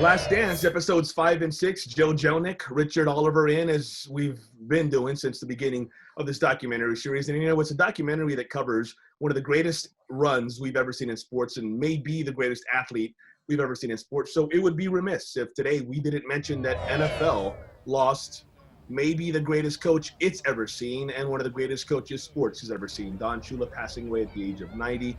Last Dance, episodes 5 and 6, Joe Jelnick, Richard Oliver in, as we've been doing since the beginning of this documentary series. And, it's a documentary that covers one of the greatest runs we've ever seen in sports and maybe the greatest athlete we've ever seen in sports. So it would be remiss if today we didn't mention that NFL lost maybe the greatest coach it's ever seen and one of the greatest coaches sports has ever seen. Don Shula passing away at the age of 90.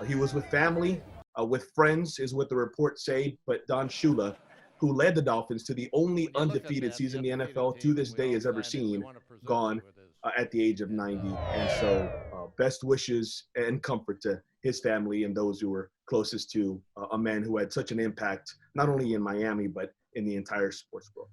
He was with family. With friends is what the reports say, but Don Shula, who led the Dolphins to the only undefeated season the NFL to this day has ever seen, gone at the age of 90. And so best wishes and comfort to his family and those who were closest to a man who had such an impact, not only in Miami, but in the entire sports world.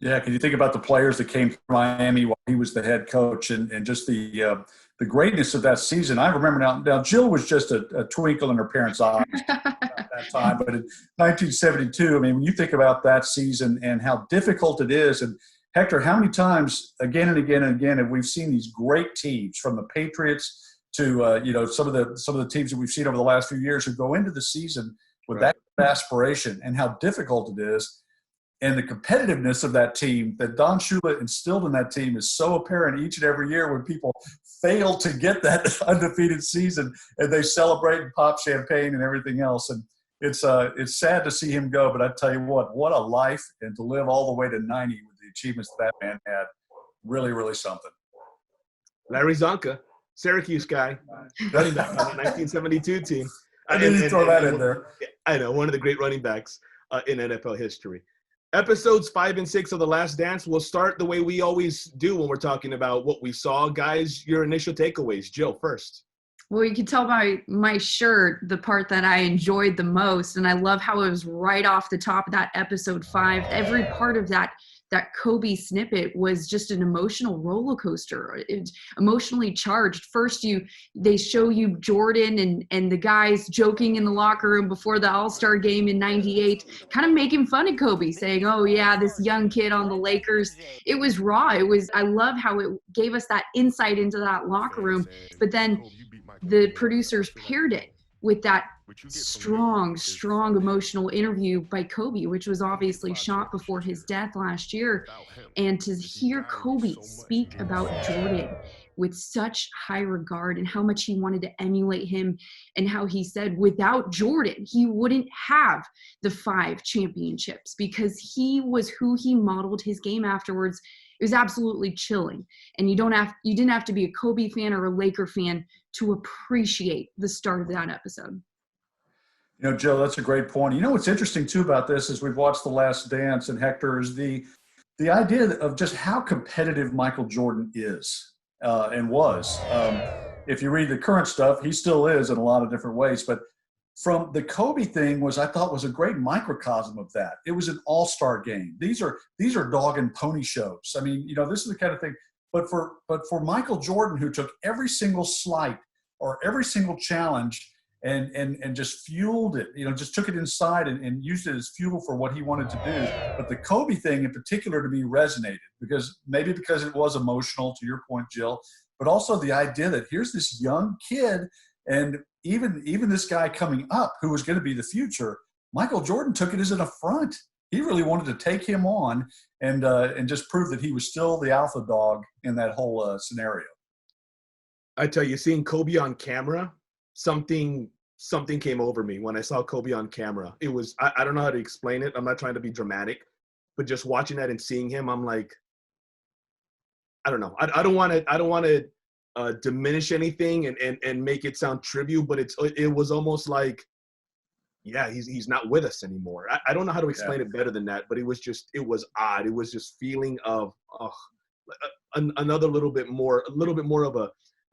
Yeah, can you think about the players that came from Miami while he was the head coach and just the greatness of that season? I remember now Jill was just a twinkle in her parents' eyes at that time. But in 1972, I mean, when you think about that season and how difficult it is, and Hector, how many times again and again and again have we seen these great teams from the Patriots to some of the teams that we've seen over the last few years who go into the season with that aspiration and how difficult it is. And the competitiveness of that team that Don Shula instilled in that team is so apparent each and every year when people fail to get that undefeated season and they celebrate and pop champagne and everything else. And it's sad to see him go, but I tell you what a life, and to live all the way to 90 with the achievements that man had, really, really something. Larry Zonka, Syracuse guy, running back on the 1972 team. I didn't throw that in there. I know, one of the great running backs in NFL history. Episodes 5 and 6 of The Last Dance will start the way we always do when we're talking about what we saw. Guys, your initial takeaways. Jill, first. Well, you can tell by my shirt the part that I enjoyed the most, and I love how it was right off the top of that episode 5. Every part of that Kobe snippet was just an emotional roller coaster. It's emotionally charged. First, they show you Jordan and the guys joking in the locker room before the All-Star game in 98, kind of making fun of Kobe, saying, oh yeah, this young kid on the Lakers. It was raw. I love how it gave us that insight into that locker room. But then the producers paired it with that strong emotional interview by Kobe, which was obviously shot before his death last year. And to hear Kobe speak about Jordan with such high regard and how much he wanted to emulate him, and how he said without Jordan, he wouldn't have the 5 championships because he was who he modeled his game afterwards. It was absolutely chilling. And you didn't have to be a Kobe fan or a Laker fan to appreciate the start of that episode. Joe, that's a great point. What's interesting too about this is we've watched The Last Dance, and Hector, is the idea of just how competitive Michael Jordan is and was. If you read the current stuff, he still is in a lot of different ways. But from the Kobe thing I thought was a great microcosm of that. It was an all-star game. These are dog and pony shows. I mean, this is the kind of thing. But for Michael Jordan, who took every single slight or every single challenge and just fueled it, just took it inside and used it as fuel for what he wanted to do. But the Kobe thing in particular to me resonated because it was emotional, to your point, Jill, but also the idea that here's this young kid, and even this guy coming up who was going to be the future, Michael Jordan took it as an affront. He really wanted to take him on and just prove that he was still the alpha dog in that whole scenario. I tell you, seeing Kobe on camera, something came over me when I saw Kobe on camera. It was, I don't know how to explain it. I'm not trying to be dramatic, but just watching that and seeing him, I'm like, I don't know. I don't want to diminish anything and make it sound trivial, but it was almost like, yeah, he's not with us anymore. I don't know how to explain it better than that, but it was odd. It was just feeling of another little bit more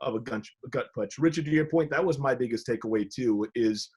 of a gut punch. Richard, to your point, that was my biggest takeaway too, is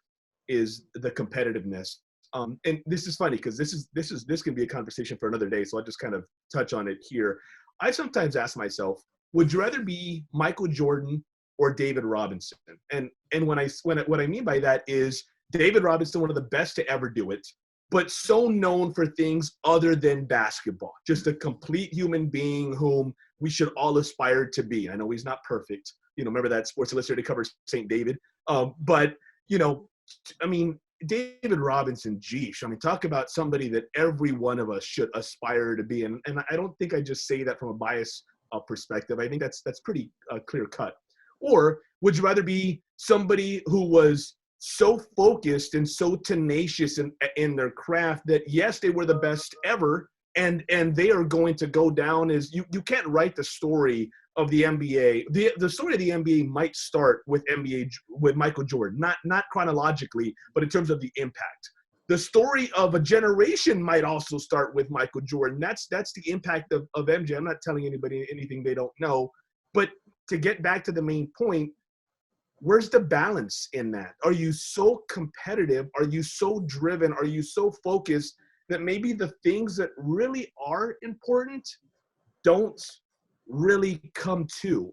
the competitiveness. And this is funny because this can be a conversation for another day, so I'll just kind of touch on it here. I sometimes ask myself, would you rather be Michael Jordan or David Robinson? And what I mean by that is David Robinson, one of the best to ever do it, but so known for things other than basketball, just a complete human being whom we should all aspire to be. I know he's not perfect. Remember that Sports Illustrated cover St. David. But, I mean, David Robinson, geesh. I mean, talk about somebody that every one of us should aspire to be. And I don't think I just say that from a bias perspective. I think that's pretty clear cut. Or would you rather be somebody who was so focused and so tenacious in their craft that, yes, they were the best ever, and they are going to go down as you can't write the story of the NBA. The story of the NBA might start with Michael Jordan, not chronologically, but in terms of the impact. The story of a generation might also start with Michael Jordan. That's the impact of MJ. I'm not telling anybody anything they don't know, but to get back to the main point, where's the balance in that? Are you so competitive? Are you so driven? Are you so focused that maybe the things that really are important don't really come to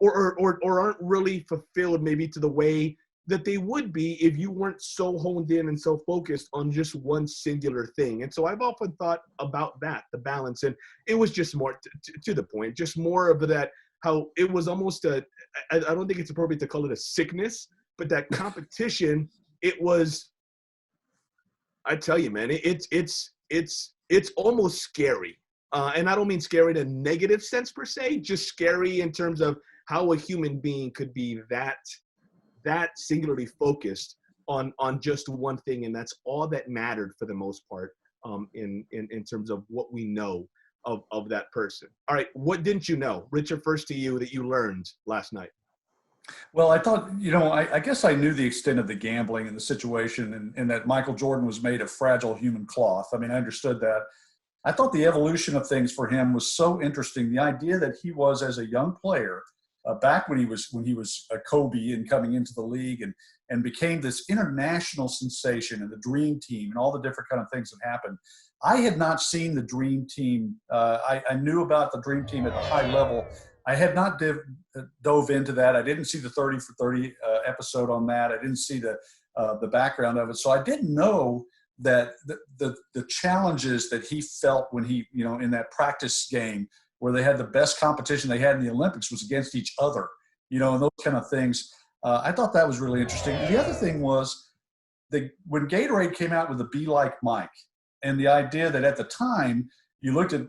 or aren't really fulfilled maybe to the way that they would be if you weren't so honed in and so focused on just one singular thing? And so I've often thought about that, the balance, and it was just more to the point, just more of that, how it was almost I don't think it's appropriate to call it a sickness, but that competition, it was, I tell you, man, it's almost scary. And I don't mean scary in a negative sense per se, just scary in terms of how a human being could be that singularly focused on just one thing, and that's all that mattered for the most part, in terms of what we know of that person. All right, what didn't you know, Richard? First to you, that you learned last night. Well, I thought, I guess I knew the extent of the gambling and the situation, and that Michael Jordan was made of fragile human cloth. I mean, I understood that. I thought the evolution of things for him was so interesting. The idea that he was, as a young player, back when he was a Kobe and coming into the league, and became this international sensation, and the Dream Team and all the different kind of things that happened. I had not seen the Dream Team. I knew about the Dream Team at a high level. I had not dove into that. I didn't see the 30 for 30 episode on that. I didn't see the background of it. So I didn't know that the challenges that he felt when he, in that practice game where they had the best competition they had in the Olympics was against each other, and those kind of things. I thought that was really interesting. And the other thing was when Gatorade came out with the Be Like Mike, and the idea that at the time you looked at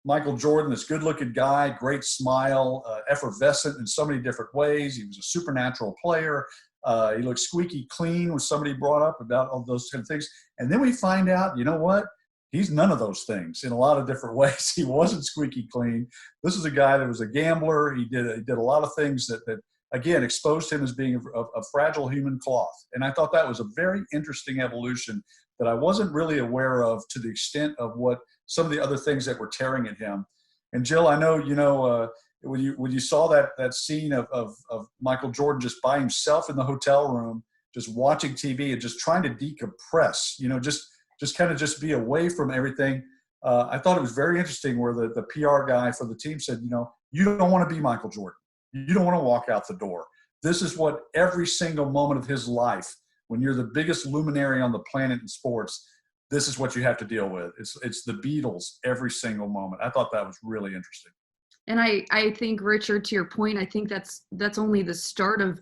Michael Jordan, this good-looking guy, great smile, effervescent in so many different ways. He was a supernatural player. He looked squeaky clean, was somebody brought up about all those kind of things. And then we find out, you know what? He's none of those things in a lot of different ways. He wasn't squeaky clean. This is a guy that was a gambler. He did a lot of things that again, exposed him as being a fragile human cloth. And I thought that was a very interesting evolution that I wasn't really aware of, to the extent of what some of the other things that were tearing at him. And Jill, I know, when you saw that scene of Michael Jordan just by himself in the hotel room, just watching TV and just trying to decompress, just kind of just be away from everything. I thought it was very interesting where the PR guy for the team said, you don't want to be Michael Jordan. You don't want to walk out the door. This is what every single moment of his life, when you're the biggest luminary on the planet in sports, this is what you have to deal with. It's the Beatles every single moment. I thought that was really interesting. And I think, Richard, to your point, I think that's only the start of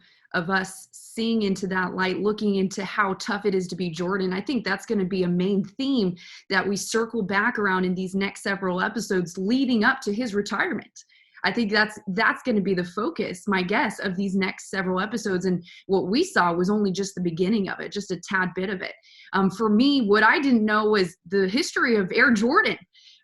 us seeing into that light, looking into how tough it is to be Jordan. I think that's going to be a main theme that we circle back around in these next several episodes leading up to his retirement. I think that's going to be the focus, my guess, of these next several episodes. And what we saw was only just the beginning of it, just a tad bit of it. For me, what I didn't know was the history of Air Jordan.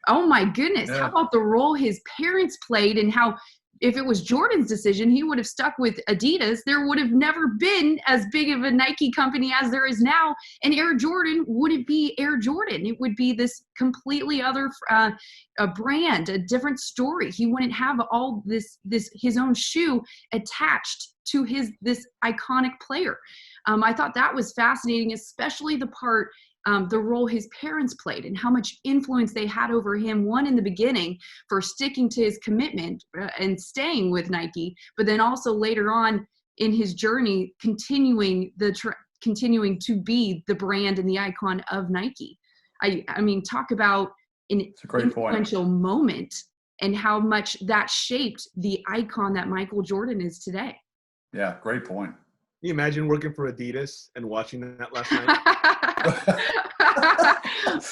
Oh my goodness. Yeah. How about the role his parents played, and how, if it was Jordan's decision, he would have stuck with Adidas. There would have never been as big of a Nike company as there is now. And Air Jordan wouldn't be Air Jordan. It would be this completely other a brand, a different story. He wouldn't have all this his own shoe attached to this iconic player. I thought that was fascinating, especially the part, the role his parents played and how much influence they had over him, one in the beginning for sticking to his commitment and staying with Nike, but then also later on in his journey, continuing to be the brand and the icon of Nike. I mean, talk about an influential moment and how much that shaped the icon that Michael Jordan is today. Yeah, great point. you imagine working for Adidas and watching that last night?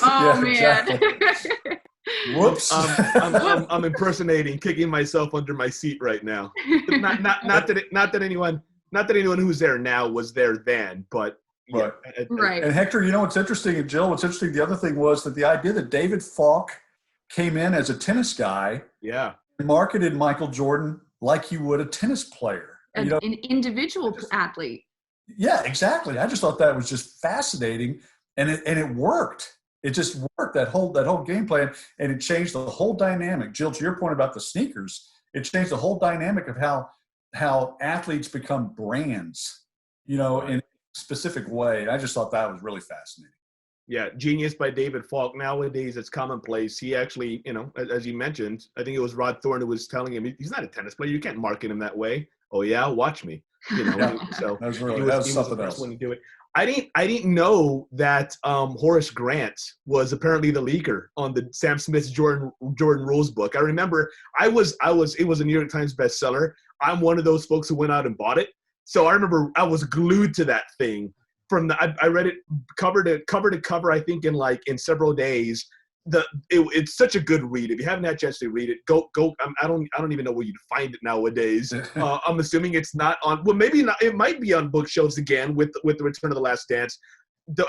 Oh, Yeah, man. exactly. Whoops. I'm impersonating, kicking myself under my seat right now. Not that anyone who's there now was there then, but yeah. Right. Right. And Hector, you know what's interesting, and Jill, what's interesting, the other thing was that the idea that David Falk came in as a tennis guy Yeah. and marketed Michael Jordan like you would a tennis player. An individual athlete. Yeah, exactly. I just thought that was just fascinating, and it worked. It just worked, that whole game plan, and it changed the whole dynamic. Jill, to your point about the sneakers, it changed the whole dynamic of how athletes become brands, in a specific way. I just thought that was really fascinating. Yeah, Genius by David Falk. Nowadays, it's commonplace. He actually, as you mentioned, I think it was Rod Thorne who was telling him, he's not a tennis player. You can't market him that way. Oh yeah, watch me. Yeah, So that was the something first else. one to do it. I didn't know that Horace Grant was apparently the leaker on the Sam Smith's Jordan Rules book. I remember it was a New York Times bestseller. I'm one of those folks who went out and bought it. So I remember I was glued to that thing. I read it cover to cover, I think in several days. It's such a good read. If you haven't had a chance to read it, go. I don't even know where you'd find it nowadays. I'm assuming it's not on. Well, maybe not. It might be on bookshelves again with the Return of the Last Dance.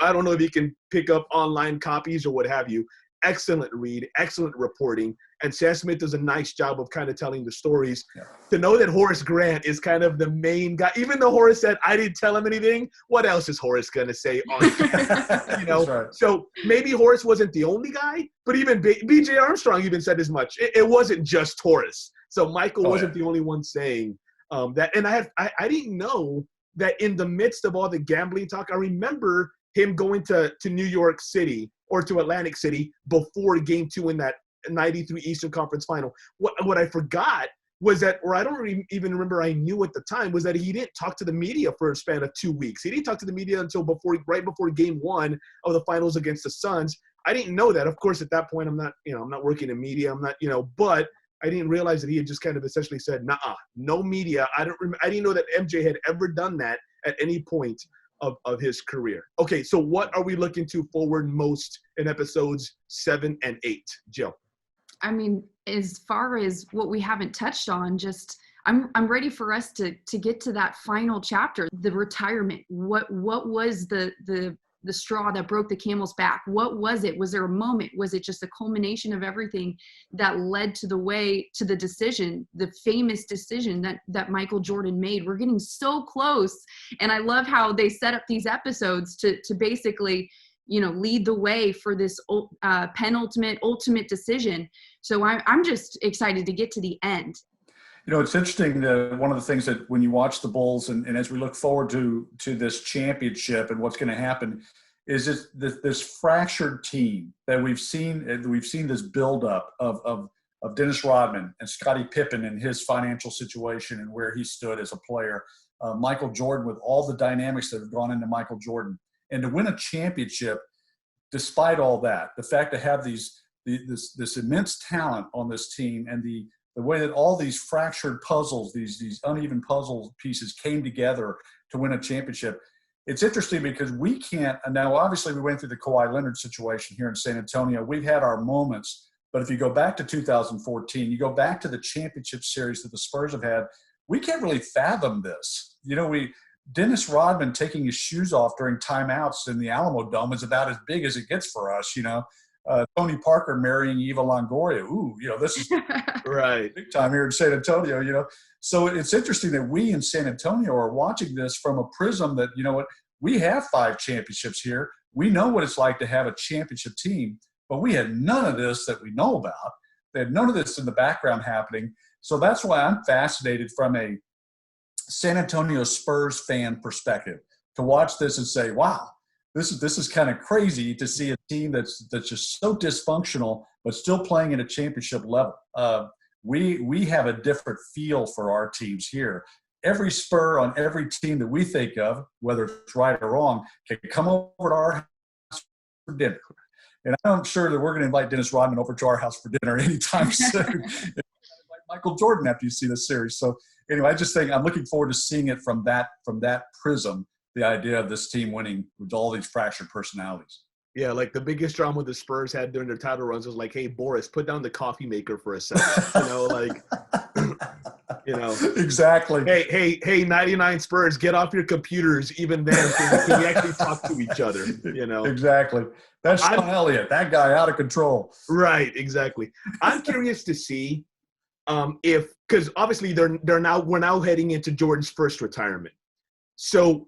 I don't know if you can pick up online copies or what have you. Excellent read, excellent reporting, and Sam Smith does a nice job of kind of telling the stories. Yeah. To know that Horace Grant is kind of the main guy, even though Horace said, I didn't tell him anything, what else is Horace going to say on That's right. So maybe Horace wasn't the only guy, but even B.J. Armstrong even said as much. It wasn't just Horace. So Michael wasn't the only one saying that. And I didn't know that in the midst of all the gambling talk, I remember him going to New York City or to Atlantic City before Game 2 in that 93 Eastern Conference Final. What I forgot was that, or I don't even remember I knew at the time, was that he didn't talk to the media for a span of 2 weeks. He didn't talk to the media until right before Game 1 of the finals against the Suns. I didn't know that. Of course, at that point, I'm not working in media. I'm not, but I didn't realize that he had just kind of essentially said, "Nuh-uh, no media." I didn't know that MJ had ever done that at any point of his career. Okay, so what are we looking to forward most in episodes 7 and 8, Jill? I mean, as far as what we haven't touched on, just I'm ready for us to get to that final chapter, the retirement. What was the straw that broke the camel's back? What was it? Was there a moment? Was it just a culmination of everything that led to the decision, the famous decision that Michael Jordan made? We're getting so close. And I love how they set up these episodes to basically, lead the way for this ultimate decision. So I'm just excited to get to the end. It's interesting that one of the things that when you watch the Bulls and as we look forward to this championship and what's going to happen is this fractured team that we've seen this buildup of Dennis Rodman and Scottie Pippen and his financial situation and where he stood as a player, Michael Jordan with all the dynamics that have gone into Michael Jordan. And to win a championship, despite all that, the fact to have this immense talent on this team and the way that all these fractured puzzles, these uneven puzzle pieces came together to win a championship. It's interesting because we can't, and now obviously we went through the Kawhi Leonard situation here in San Antonio. We've had our moments, but if you go back to 2014, you go back to the championship series that the Spurs have had, we can't really fathom this. Dennis Rodman taking his shoes off during timeouts in the Alamo Dome is about as big as it gets for us, Tony Parker marrying Eva Longoria. Ooh, this is right, big time here in San Antonio, So it's interesting that we in San Antonio are watching this from a prism that, we have 5 championships here. We know what it's like to have a championship team, but we had none of this that we know about. They had none of this in the background happening. So that's why I'm fascinated from a San Antonio Spurs fan perspective to watch this and say, wow, this is kind of crazy to see a team that's just so dysfunctional, but still playing at a championship level. We have a different feel for our teams here. Every Spur on every team that we think of, whether it's right or wrong, can come over to our house for dinner. And I'm sure that we're going to invite Dennis Rodman over to our house for dinner anytime soon. Michael Jordan after you see this series. So anyway, I just think I'm looking forward to seeing it from that prism, the idea of this team winning with all these fractured personalities. Yeah, like the biggest drama the Spurs had during their title runs was like, hey, Boris, put down the coffee maker for a second. Exactly. Hey, 99 Spurs, get off your computers. Even then, can we actually talk to each other? Exactly. That's Sean Elliott, that guy out of control. Right, exactly. I'm curious to see because obviously we're now heading into Jordan's first retirement. So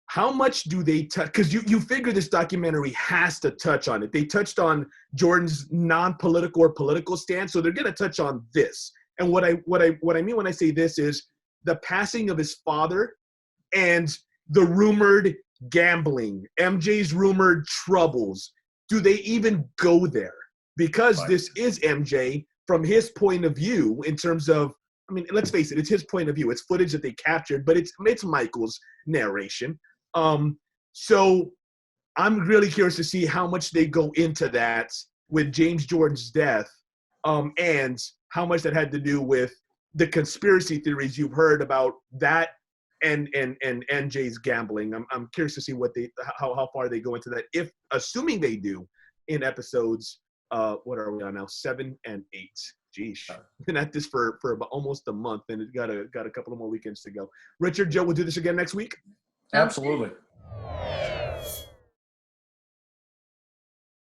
how much do they touch? Because you figure this documentary has to touch on it. They touched on Jordan's non-political or political stance, so they're going to touch on this. And what I mean when I say this is the passing of his father and the rumored gambling, MJ's rumored troubles. Do they even go there? Because this is MJ from his point of view in terms of, I mean, let's face it, it's his point of view. It's footage that they captured, but it's Michael's narration. So I'm really curious to see how much they go into that with James Jordan's death, and how much that had to do with the conspiracy theories you've heard about that and MJ's gambling. I'm curious to see how far they go into that, if assuming they do in episodes. What are we on now? 7 and 8. Geesh, been at this for about almost a month, and it got a couple of more weekends to go. Richard, Joe, we'll do this again next week. Absolutely.